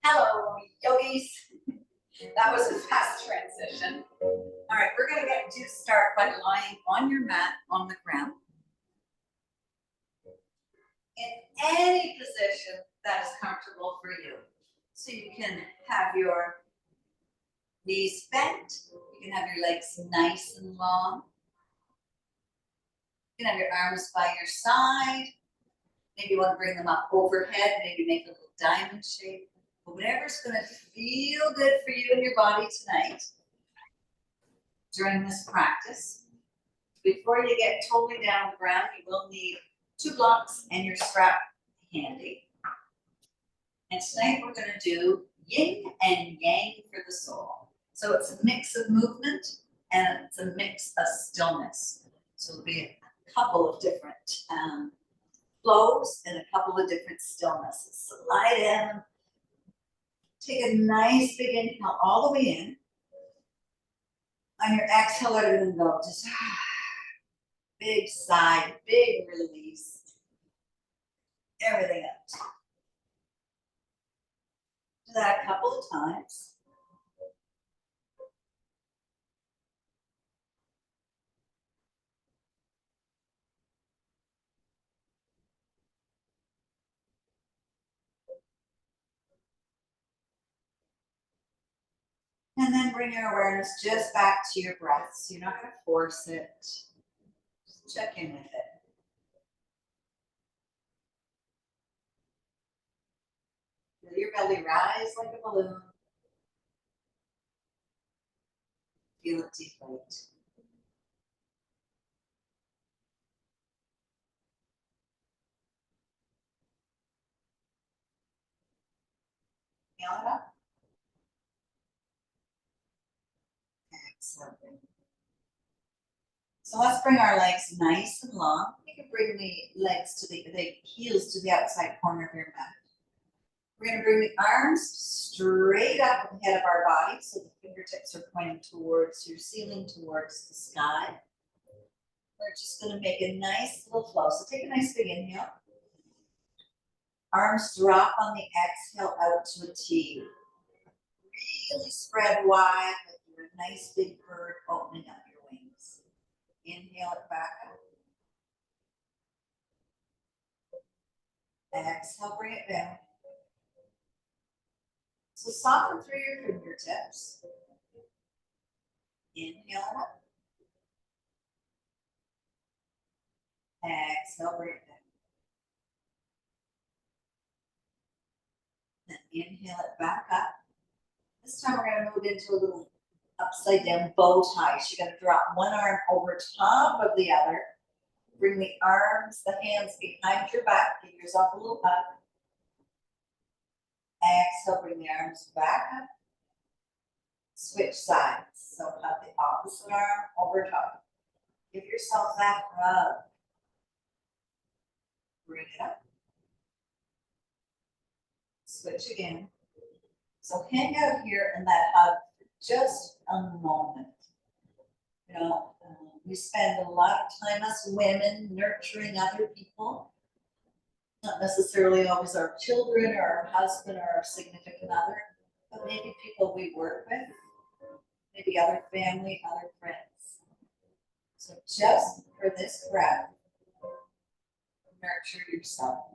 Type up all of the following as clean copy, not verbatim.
Hello, yogis. That was a fast transition. All right, we're going to get to start by lying on your mat on the ground in any position that is comfortable for you. So you can have your knees bent, you can have your legs nice and long, you can have your arms by your side. Maybe you want to bring them up overhead, maybe make a little diamond shape. But whatever's going to feel good for you and your body tonight during this practice. Before you get totally down on the ground, you will need 2 blocks and your strap handy. And tonight we're going to do Yin and Yang for the soul. So it's a mix of movement and it's a mix of stillness. So it'll be a couple of different flows and a couple of different stillnesses. So lie down, take a nice big inhale all the way in. On your exhale, let it go. Just big sigh, big release. Everything out. Do that a couple of times. And then bring your awareness just back to your breath. So you're not going to force it. Just check in with it. Feel your belly rise like a balloon. Feel it deflate. Feel it up. Excellent. So let's bring our legs nice and long. You can bring the legs to the heels to the outside corner of your mat. We're going to bring the arms straight up ahead of our body, so the fingertips are pointing towards your ceiling, towards the sky. We're just going to make a nice little flow. So take a nice big inhale. Arms drop on the exhale out to a T. Really spread wide, like you're a nice big bird opening up your wings. Inhale it back up. Exhale, bring it down. So soften through your fingertips. Inhale it up. Exhale, bring it down. Then inhale it back up. This time we're going to move into a little upside down bow tie. So you're going to drop one arm over top of the other. Bring the arms, the hands behind your back. Give yourself a little hug. Exhale, bring the arms back up. Switch sides. So hug the opposite arm over top. Give yourself that hug. Bring it up. Switch again. So hang out here in that hug for just a moment. You know, we spend a lot of time as women nurturing other people. Not necessarily always our children or our husband or our significant other, but maybe people we work with, maybe other family, other friends. So just for this breath, nurture yourself.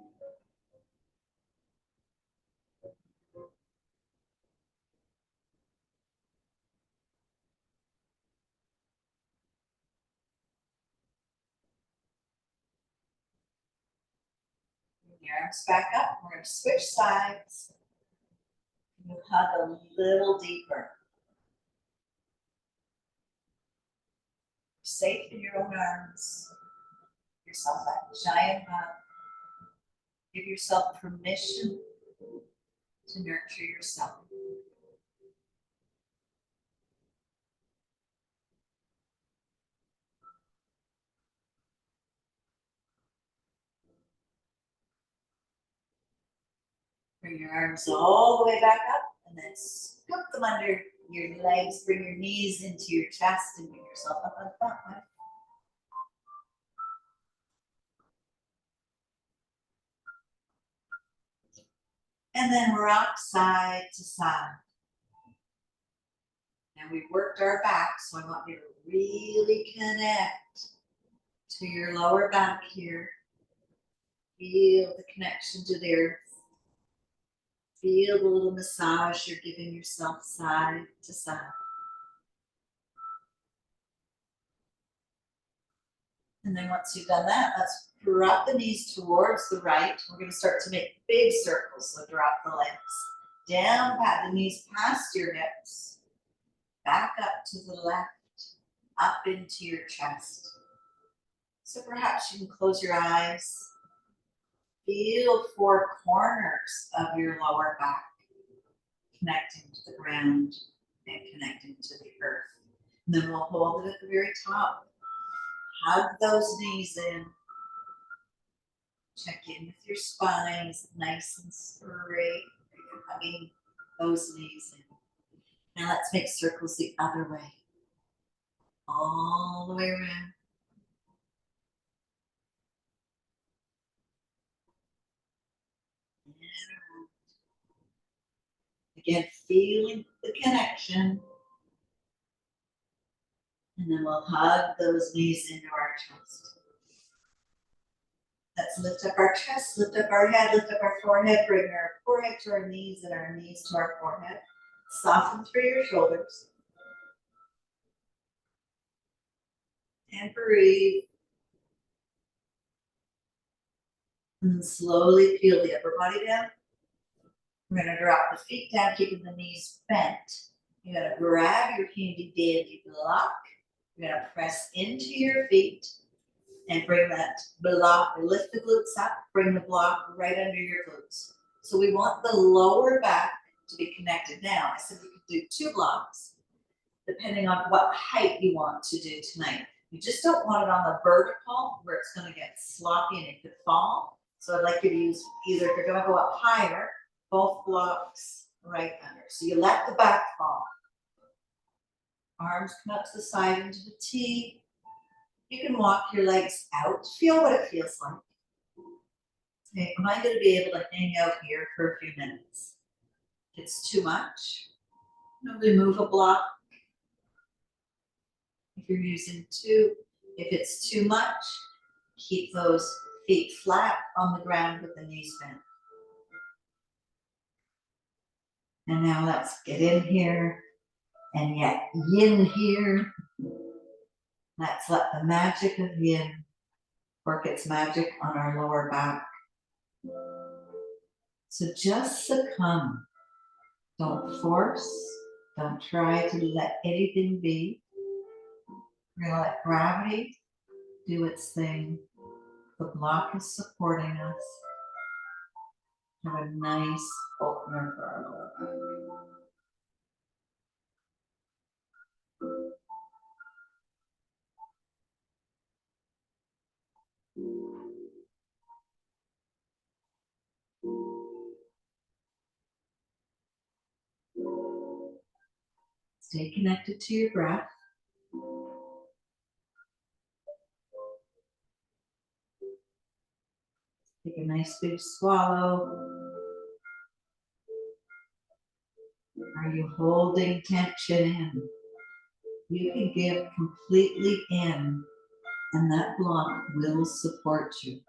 Bring your arms back up. We're going to switch sides. You hug a little deeper. You're safe in your own arms. Give yourself that giant hug. Give yourself permission to nurture yourself. Bring your arms all the way back up and then scoop them under your legs. Bring your knees into your chest and bring yourself up on front leg. And then rock side to side. Now we worked our back, so I want you to really connect to your lower back here. Feel the connection to the earth. Feel the little massage you're giving yourself side to side. And then once you've done that, let's drop the knees towards the right. We're going to start to make big circles, so drop the legs. Down, pat the knees past your hips. Back up to the left, up into your chest. So perhaps you can close your eyes. Feel 4 corners of your lower back connecting to the ground and connecting to the earth. And then we'll hold it at the very top. Hug those knees in. Check in with your spine. Is it nice and straight? You're hugging those knees in. Now let's make circles the other way. All the way around. Again, feeling the connection. And then we'll hug those knees into our chest. Let's lift up our chest, lift up our head, lift up our forehead, bring our forehead to our knees and our knees to our forehead. Soften through your shoulders. And breathe. And then slowly peel the upper body down. We're going to drop the feet down, keeping the knees bent. You're going to grab your handy dandy block. You're going to press into your feet and bring that block, lift the glutes up, bring the block right under your glutes. So we want the lower back to be connected. Now, I said we could do 2 blocks, depending on what height you want to do tonight. You just don't want it on the vertical where it's going to get sloppy and it could fall. So I'd like you to use either, if you're going to go up higher, both blocks right under. So you let the back fall. Arms come out to the side into the T. You can walk your legs out. Feel what it feels like. Okay, am I going to be able to hang out here for a few minutes? If it's too much, remove a block. If you're using 2, if it's too much, keep those feet flat on the ground with the knees bent. And now let's get in here and get yin here. Let's let the magic of yin work its magic on our lower back. So just succumb. Don't force. Don't try to let anything be. We're going to let gravity do its thing. The block is supporting us. Have a nice opener for our lower back. Stay connected to your breath. Take a nice big swallow. Are you holding tension in? You can give completely in, and that block will support you.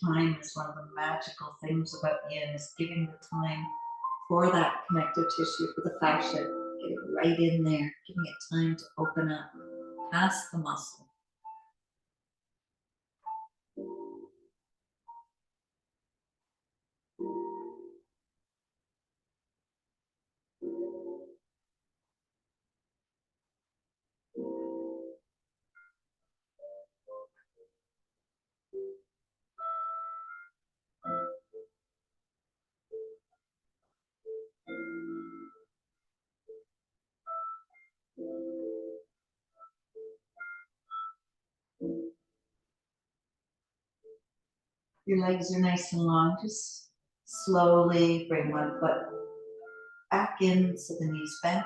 Time is one of the magical things about yin, is giving the time for that connective tissue, for the fascia, getting right in there, giving it time to open up past the muscle. Your legs are nice and long. Just slowly bring one foot back in so the knees bent.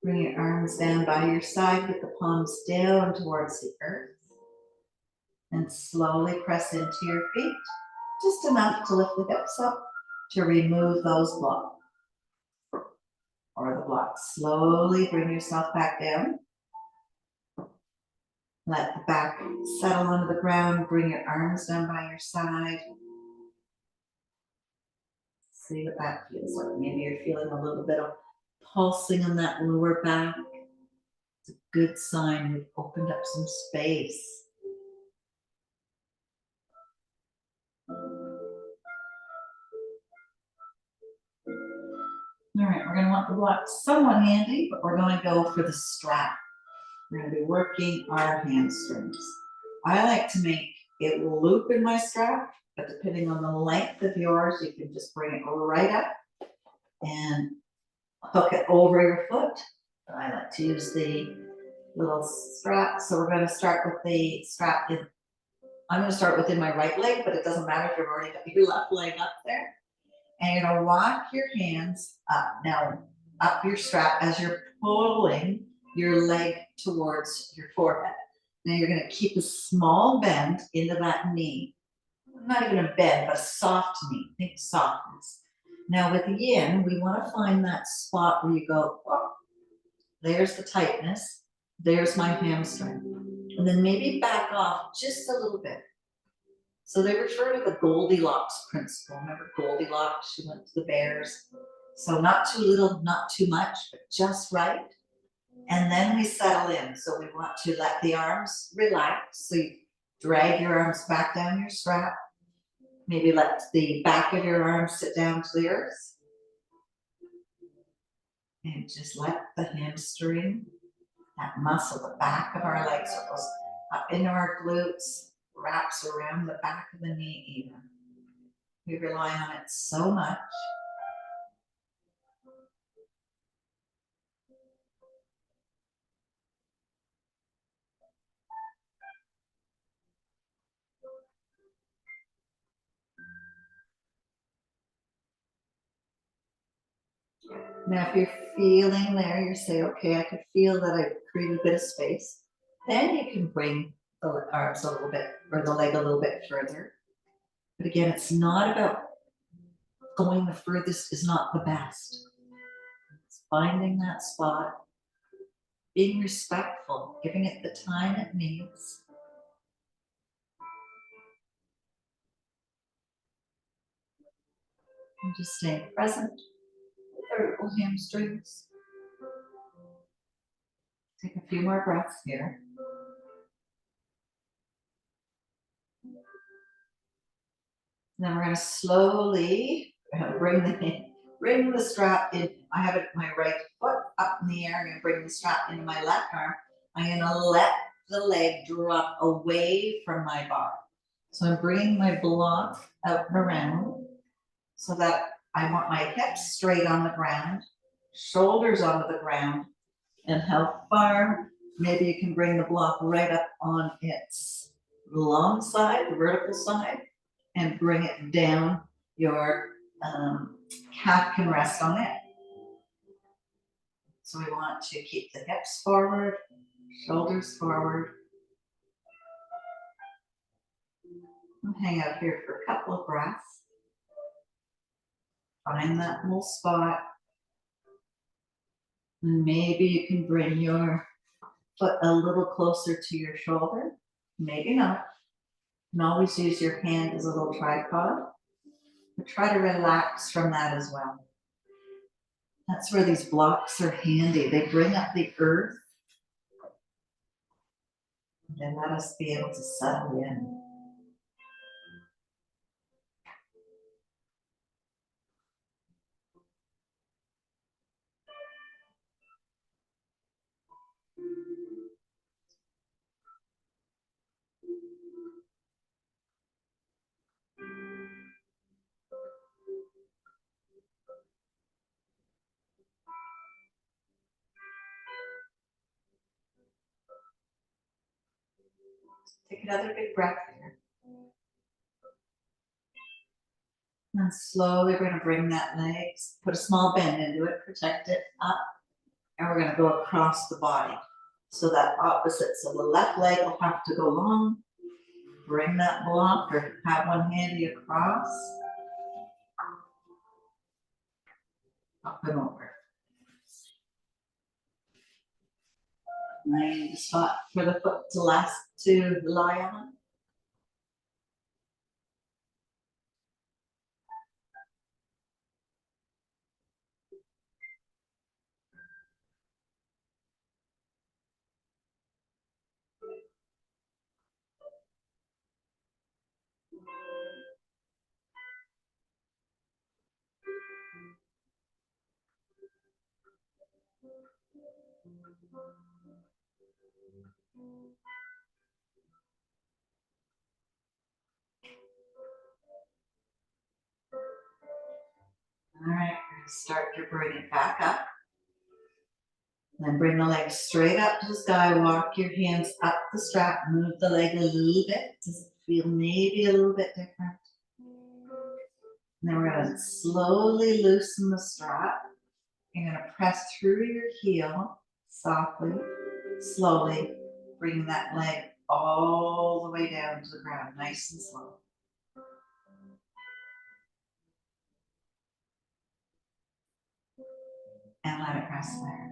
Bring your arms down by your side, get the palms down towards the earth. And slowly press into your feet, just enough to lift the hips up to remove those blocks. Or the blocks. Slowly bring yourself back down. Let the back settle onto the ground. Bring your arms down by your side. See what that feels like. Maybe you're feeling a little bit of pulsing in that lower back. It's a good sign we've opened up some space. All right, we're going to want the blocks somewhat handy, but we're going to go for the strap. We're going to be working our hamstrings. I like to make it loop in my strap, but depending on the length of yours, you can just bring it right up and hook it over your foot. I like to use the little strap. So we're going to start with the strap in. I'm going to start within my right leg, but it doesn't matter if you've already got your left leg up there. And you're going to walk your hands up. Now, up your strap as you're pulling your leg towards your forehead. Now you're going to keep a small bend into that knee. Not even a bend, but a soft knee. Think softness. Now with Yin, we want to find that spot where you go, oh, there's the tightness. There's my hamstring. And then maybe back off just a little bit. So they refer to the Goldilocks principle. Remember Goldilocks? She went to the bears. So not too little, not too much, but just right. And then we settle in. So we want to let the arms relax. So you drag your arms back down your strap. Maybe let the back of your arms sit down to the earth. And just let the hamstring, that muscle, the back of our leg circles, up into our glutes, wraps around the back of the knee even. We rely on it so much. Now, if you're feeling there, you say, okay, I could feel that I created a bit of space. Then you can bring the arms a little bit, or the leg a little bit further. But again, it's not about going the furthest is not the best. It's finding that spot, being respectful, giving it the time it needs. And just staying present with our little hamstrings. Take a few more breaths here. Then we're going to slowly bring the strap in. I have it my right foot up in the air. I'm going to bring the strap into my left arm. I'm going to let the leg drop away from my bar. So I'm bringing my block out and around so that I want my hips straight on the ground, shoulders onto the ground, and how far? Maybe you can bring the block right up on its long side, the vertical side, and bring it down. Your calf can rest on it. So we want to keep the hips forward, shoulders forward. I'll hang out here for a couple of breaths. Find that little spot. And maybe you can bring your foot a little closer to your shoulder. Maybe not. You can always use your hand as a little tripod. But try to relax from that as well. That's where these blocks are handy. They bring up the earth and let us be able to settle in. Take another big breath here. And slowly we're going to bring that leg, put a small bend into it, protect it up. And we're going to go across the body. So that opposite, so the left leg will have to go long. Bring that block or have one handy across. Up and over. Find the spot for the foot to lie on. All right, start to bring it back up. Then bring the legs straight up to the sky. Walk your hands up the strap. Move the leg a little bit. Does it feel maybe a little bit different? And then we're going to slowly loosen the strap. You're going to press through your heel softly, slowly, bring that leg all the way down to the ground, nice and slow. And let it rest there.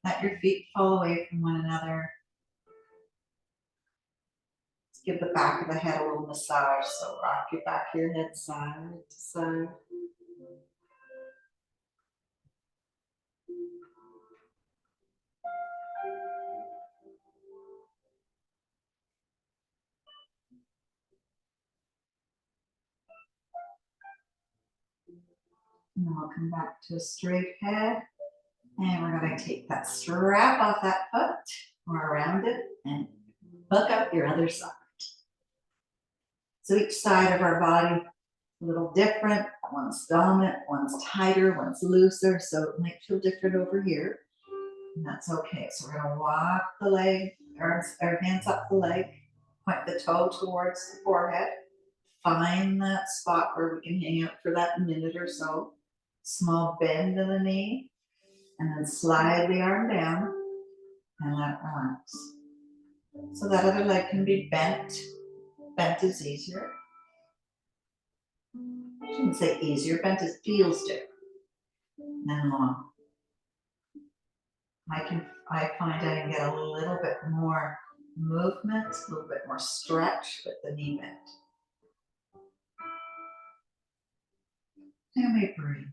Let your feet fall away from one another. Let's give the back of the head a little massage. So rock your back of your head side to side. And then we'll come back to a straight head. And we're going to take that strap off that foot or around it and hook up your other side. So each side of our body a little different. One's dominant, one's tighter, one's looser. So it might feel different over here. And that's okay. So we're going to walk the leg, our hands up the leg, point the toe towards the forehead. Find that spot where we can hang out for that minute or so. Small bend in the knee. And then slide the arm down and let it relax. So that other leg can be bent. Bent is easier. I shouldn't say easier, bent is feels different than long. I find I can get a little bit more movement, a little bit more stretch with the knee bend. And we breathe.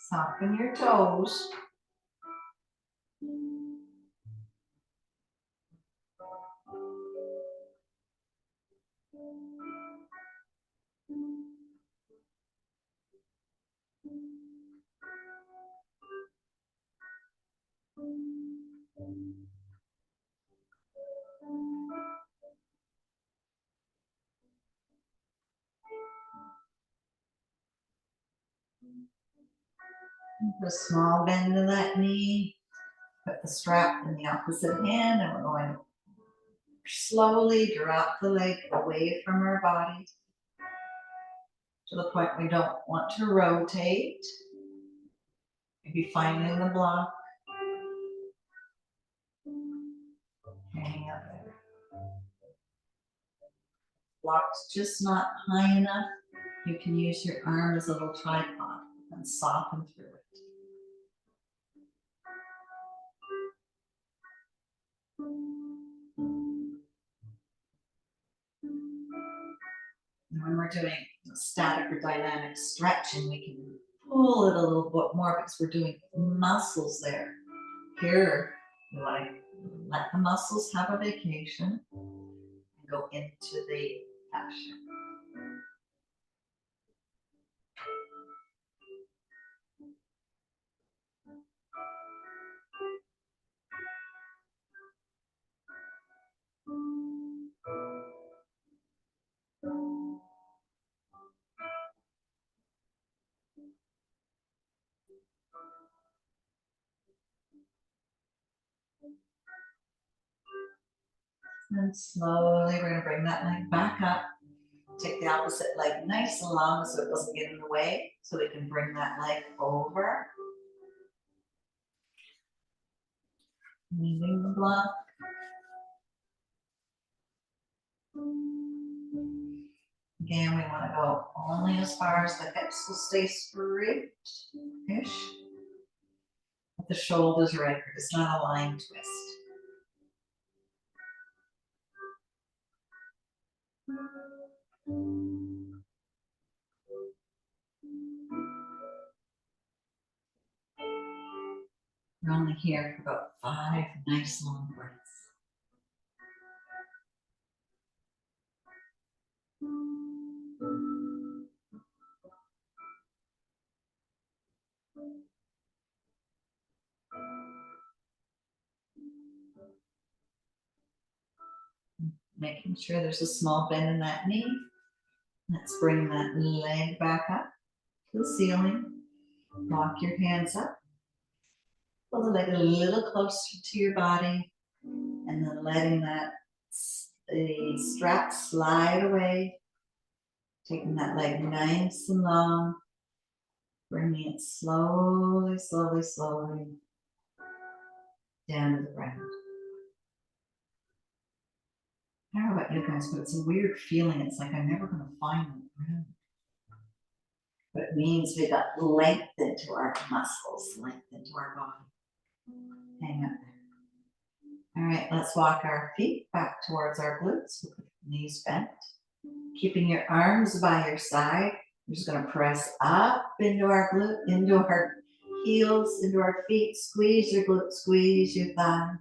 Soften your toes. Put a small bend in that knee. Put the strap in the opposite hand, and we're going to slowly drop the leg away from our body to the point we don't want to rotate. Maybe finding the block. Hanging up there. Block's just not high enough. You can use your arm as a little tripod and soften through it. And when we're doing static or dynamic stretching, we can pull it a little bit more because we're doing muscles there. Here, you want to let the muscles have a vacation and go into the fascia. And slowly we're going to bring that leg back up. Take the opposite leg nice and long so it doesn't get in the way. So we can bring that leg over. Moving the block. Again, we want to go only as far as the hips will stay straight-ish. But the shoulders are anchored. It's not a line twist. We're only here for about 5 nice long breaths. Making sure there's a small bend in that knee. Let's bring that leg back up to the ceiling. Walk your hands up. Pull the leg a little closer to your body. And then letting that strap slide away. Taking that leg nice and long. Bringing it slowly, slowly, slowly down to the ground. I don't know about you guys, but it's a weird feeling. It's like I'm never going to find the ground. But it means we got length into our muscles, length into our body. Hang up there. All right, let's walk our feet back towards our glutes with the knees bent. Keeping your arms by your side. We're just going to press up into our glute, into our heels, into our feet. Squeeze your glutes, squeeze your thighs.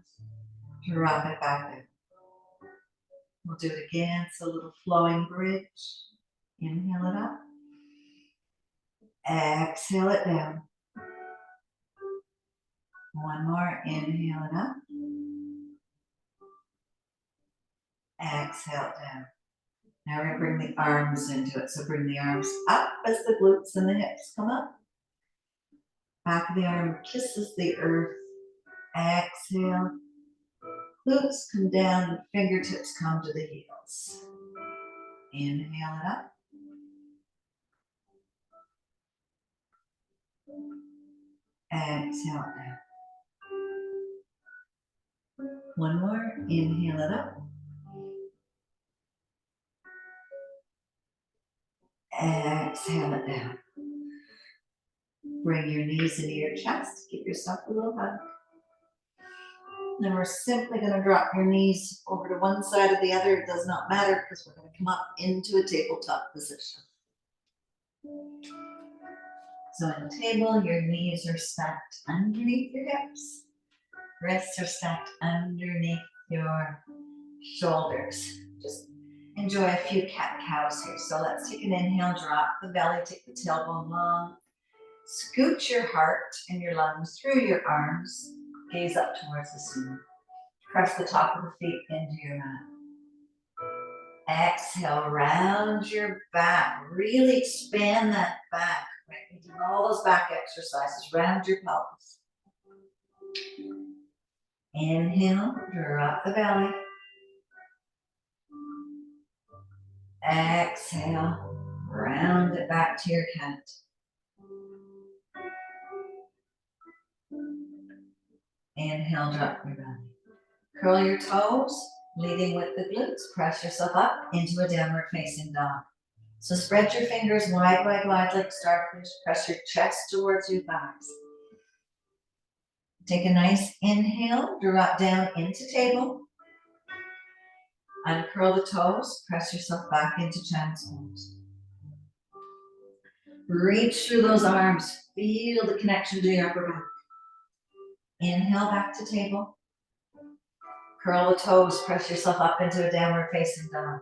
Drop it back in. We'll do it again. It's a little flowing bridge. Inhale it up. Exhale it down. One more. Inhale it up. Exhale it down. Now we're going to bring the arms into it. So bring the arms up as the glutes and the hips come up. Back of the arm kisses the earth. Exhale. Glutes come down, fingertips come to the heels. Inhale it up. Exhale it down. One more. Inhale it up. Exhale it down. Bring your knees into your chest. Give yourself a little hug. Then we're simply going to drop your knees over to one side or the other. It does not matter because we're going to come up into a tabletop position. So in table, your knees are stacked underneath your hips. Wrists are stacked underneath your shoulders. Just enjoy a few cat-cows here. So let's take an inhale, drop the belly, take the tailbone long. Scoot your heart and your lungs through your arms. Gaze up towards the ceiling. Press the top of the feet into your mat. Exhale, round your back. Really expand that back. Right? You do all those back exercises. Round your pelvis. Inhale, drop the belly. Exhale, round it back to your cat. Inhale, drop your belly. Curl your toes, leading with the glutes. Press yourself up into a downward facing dog. So spread your fingers wide, wide, wide like starfish. Press your chest towards your thighs. Take a nice inhale, drop down into table. Uncurl the toes, press yourself back into child's pose. Reach through those arms, feel the connection to your upper back. Inhale back to table. Curl the toes, press yourself up into a downward facing dog.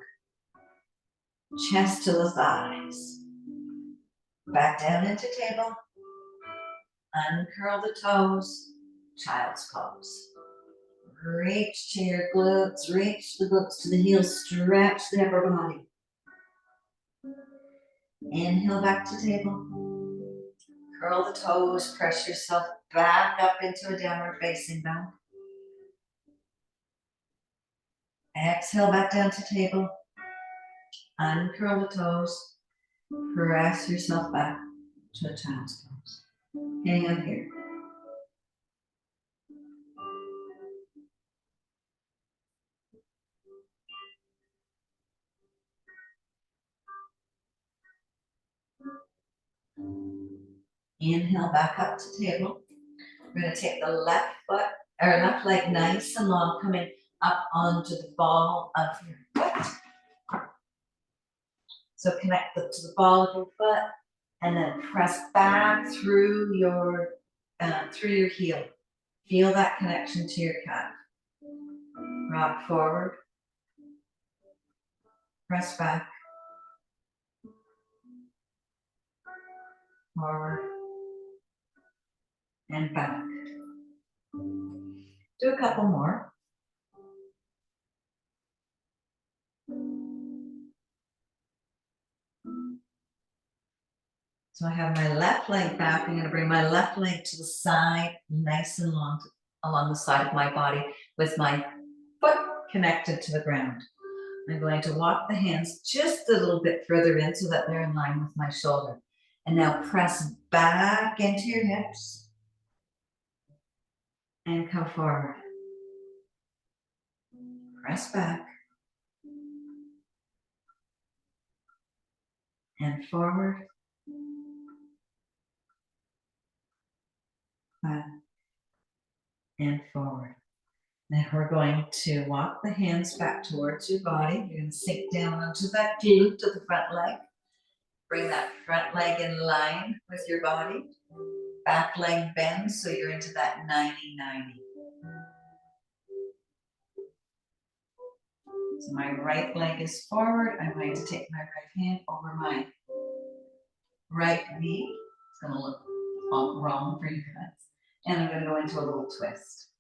Chest to the thighs. Back down into table. Uncurl the toes, child's pose. Reach to your glutes, reach the glutes to the heels, stretch the upper body. Inhale back to table. Curl the toes, press yourself back up into a downward facing dog. Exhale back down to table. Uncurl the toes. Press yourself back to a child's pose. Hang on here. Inhale back up to table. We're going to take the left foot, or left leg nice and long, coming up onto the ball of your foot. So connect to the ball of your foot, and then press back through your heel. Feel that connection to your calf. Rock forward. Press back. Forward. And back. Do a couple more. So I have my left leg back. I'm going to bring my left leg to the side, nice and long, along the side of my body, with my foot connected to the ground. I'm going to walk the hands just a little bit further in so that they're in line with my shoulder. And now press back into your hips and come forward. Press back and forward. Back and forward. Now we're going to walk the hands back towards your body. You're going to sink down onto that glute of the front leg. Bring that front leg in line with your body. Back leg bends so you're into that 90-90. So my right leg is forward. I'm going to take my right hand over my right knee. It's going to look all wrong for you guys. And I'm going to go into a little twist.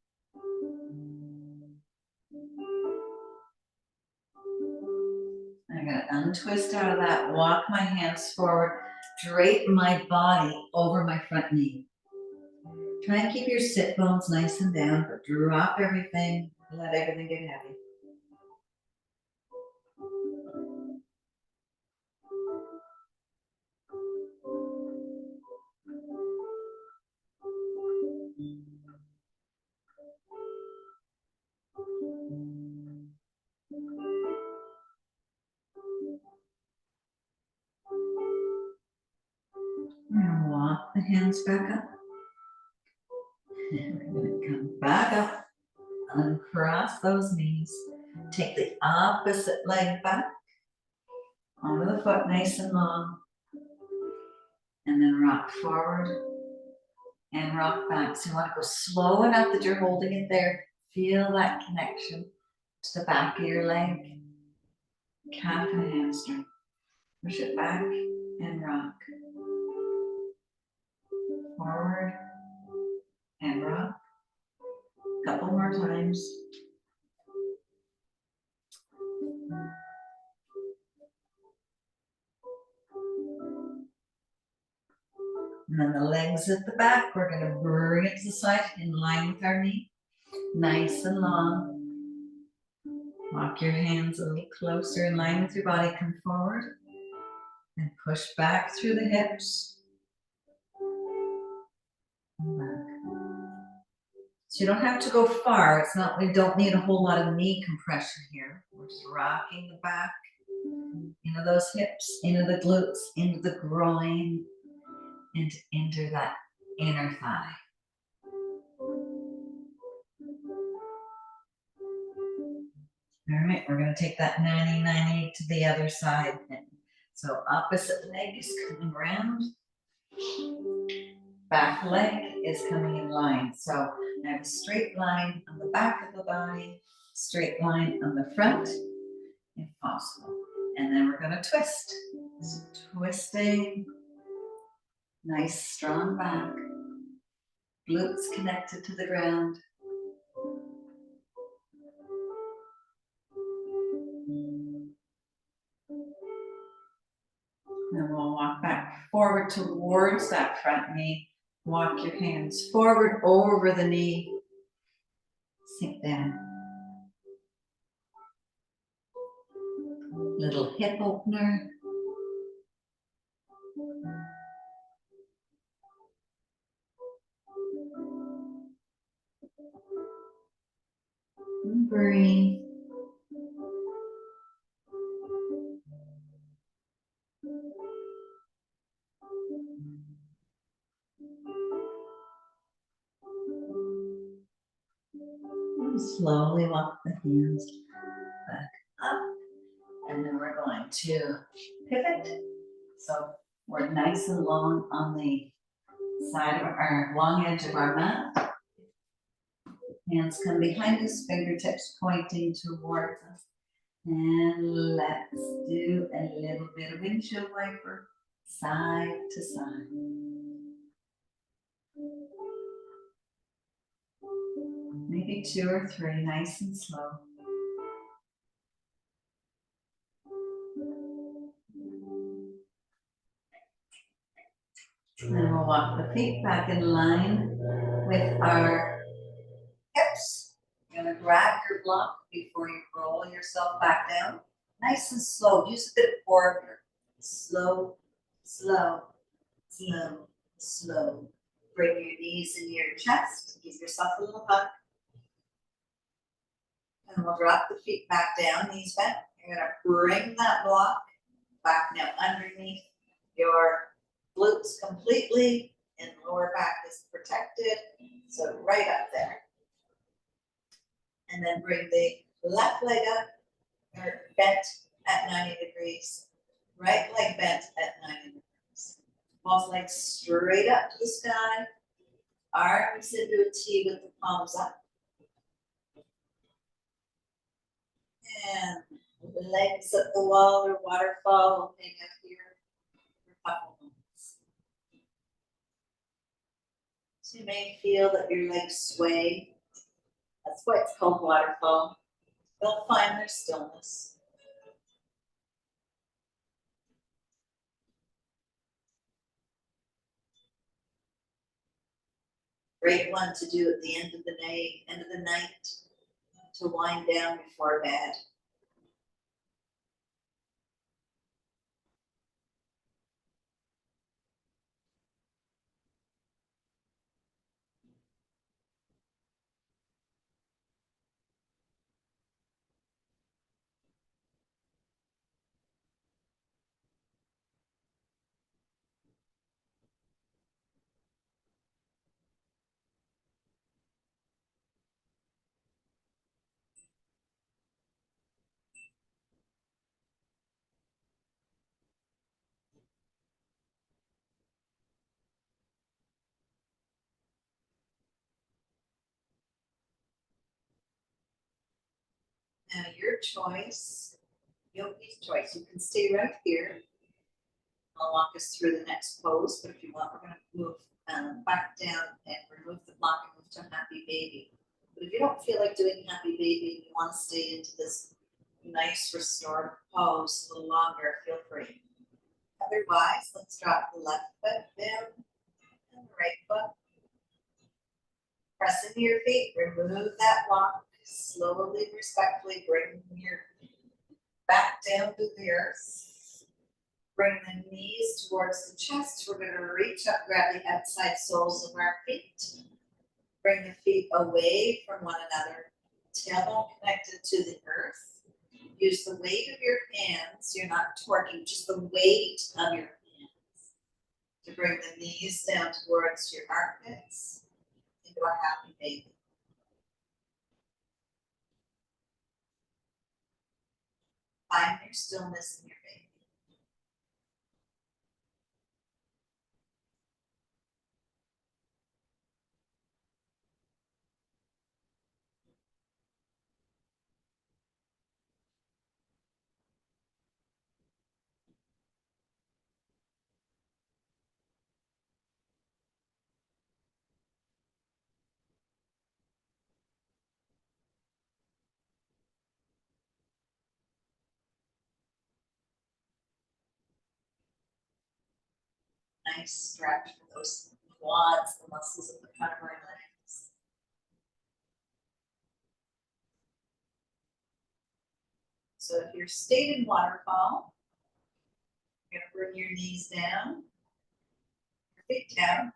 I'm going to untwist out of that, walk my hands forward, drape my body over my front knee. Try and keep your sit bones nice and down, but drop everything, let everything get heavy. Now walk the hands back up. And we're going to come back up, uncross those knees. Take the opposite leg back, onto the foot nice and long. And then rock forward and rock back. So you want to go slow enough that you're holding it there. Feel that connection to the back of your leg, calf and hamstring. Push it back and rock. Forward and rock. A couple more times. And then the legs at the back, we're going to bring it to the side in line with our knee. Nice and long. Walk your hands a little closer in line with your body. Come forward and push back through the hips. And back. So you don't have to go far. It's not, we don't need a whole lot of knee compression here. We're just rocking the back into those hips, into the glutes, into the groin, and into that inner thigh. All right, we're going to take that 90-90 to the other side. So opposite leg is coming around. Back leg is coming in line. So I have a straight line on the back of the body, straight line on the front, if possible. And then we're going to twist. So twisting, nice strong back, glutes connected to the ground. And we'll walk back forward forward towards that front knee. Walk your hands forward over the knee. Sink down. Little hip opener. And breathe. And slowly walk the hands back up. And then we're going to pivot. So we're nice and long on the side of our long edge of our mat. Hands come behind us, fingertips pointing towards us. And let's do a little bit of windshield wiper, side to side. Maybe 2 or 3, nice and slow. And we'll walk the feet back in line with our hips. You're going to grab your block before you roll yourself back down. Nice and slow. Use a bit of core here. Slow, slow, slow, slow. Bring your knees into your chest. Give yourself a little hug. And we'll drop the feet back down, knees bent. You're going to bring that block back now underneath your glutes completely, and lower back is protected. So right up there. And then bring the left leg up, or bent at 90 degrees. Right leg bent at 90 degrees. Both legs straight up to the sky. Arms into a T with the palms up. And legs at the wall or waterfall will hang up here for a couple moments. So you may feel that your legs sway. That's why it's called waterfall. They'll find their stillness. Great one to do at the end of the day, end of the night, to wind down before bed. Now your choice, yogi's choice. You can stay right here. I'll walk us through the next pose, but if you want, we're going to move back down and remove the block and move to happy baby. But if you don't feel like doing happy baby and you want to stay into this nice restorative pose a little longer, feel free. Otherwise, let's drop the left foot down and the right foot. Press into your feet, remove that block. Slowly, respectfully bring your back down to the earth. Bring the knees towards the chest. We're going to reach up, grab the outside soles of our feet. Bring the feet away from one another. Tailbone connected to the earth. Use the weight of your hands. You're not twerking, just the weight of your hands to bring the knees down towards your armpits into a happy baby. Find your stillness in your baby. Nice stretch for those quads, the muscles of the front of our legs. So if you're stayed in waterfall, you're gonna bring your knees down, your feet down.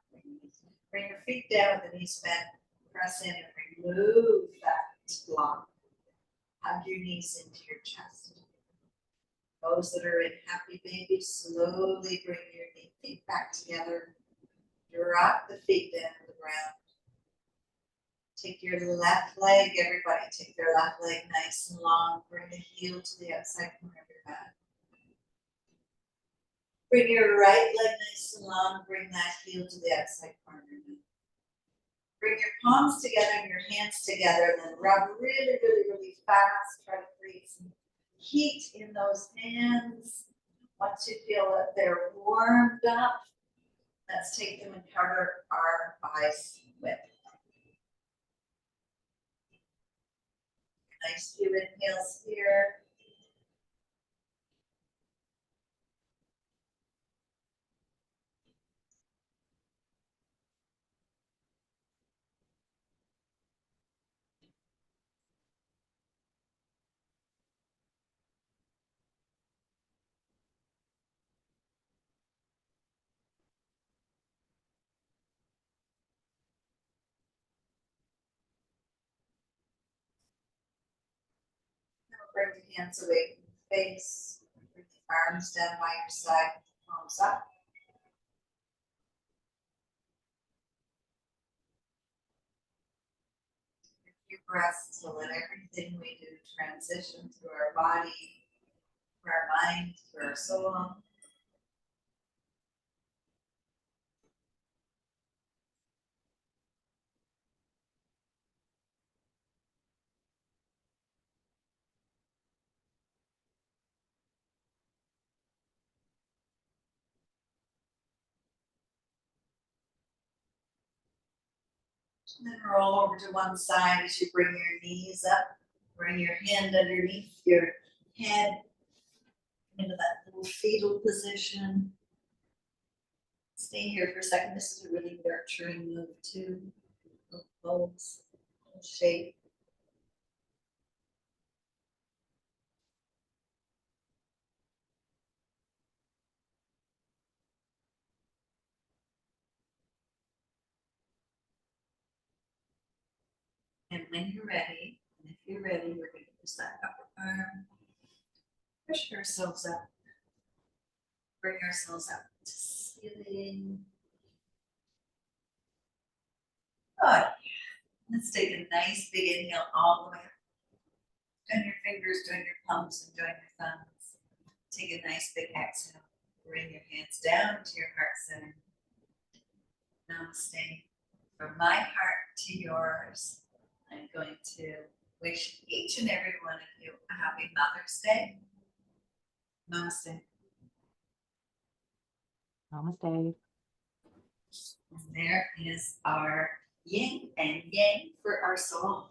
Bring your feet down with the knees bent. Press in and remove that block. Hug your knees into your chest. Those that are in happy baby, slowly bring your feet back together. Drop the feet down to the ground. Take your left leg, everybody, take their left leg nice and long. Bring the heel to the outside corner of your mat. Bring your right leg nice and long. Bring that heel to the outside corner of your mat. Bring your palms together and your hands together, and then rub really, really, really fast. Try to create some heat in those hands. Once you feel that they're warmed up, let's take them and cover our eyes with. Nice few inhales here. Bring the hands away from the face. Bring the arms down by your side, palms up. A few breaths to let everything we do transition through our body, through our mind, through our soul. And then roll over to one side as you bring your knees up. Bring your hand underneath your head into that little fetal position. Stay here for a second. This is a really nurturing move too. Pose, shape. And when you're ready, and if you're ready, we're going to use that upper arm. Push ourselves up. Bring ourselves up to ceiling. Good. Let's take a nice big inhale all the way up. Join your fingers, join your palms, and join your thumbs. Take a nice big exhale. Bring your hands down to your heart center. Namaste. From my heart to yours, I'm going to wish each and every one of you a happy Mother's Day. Namaste. Namaste. And there is our yin and yang for our soul.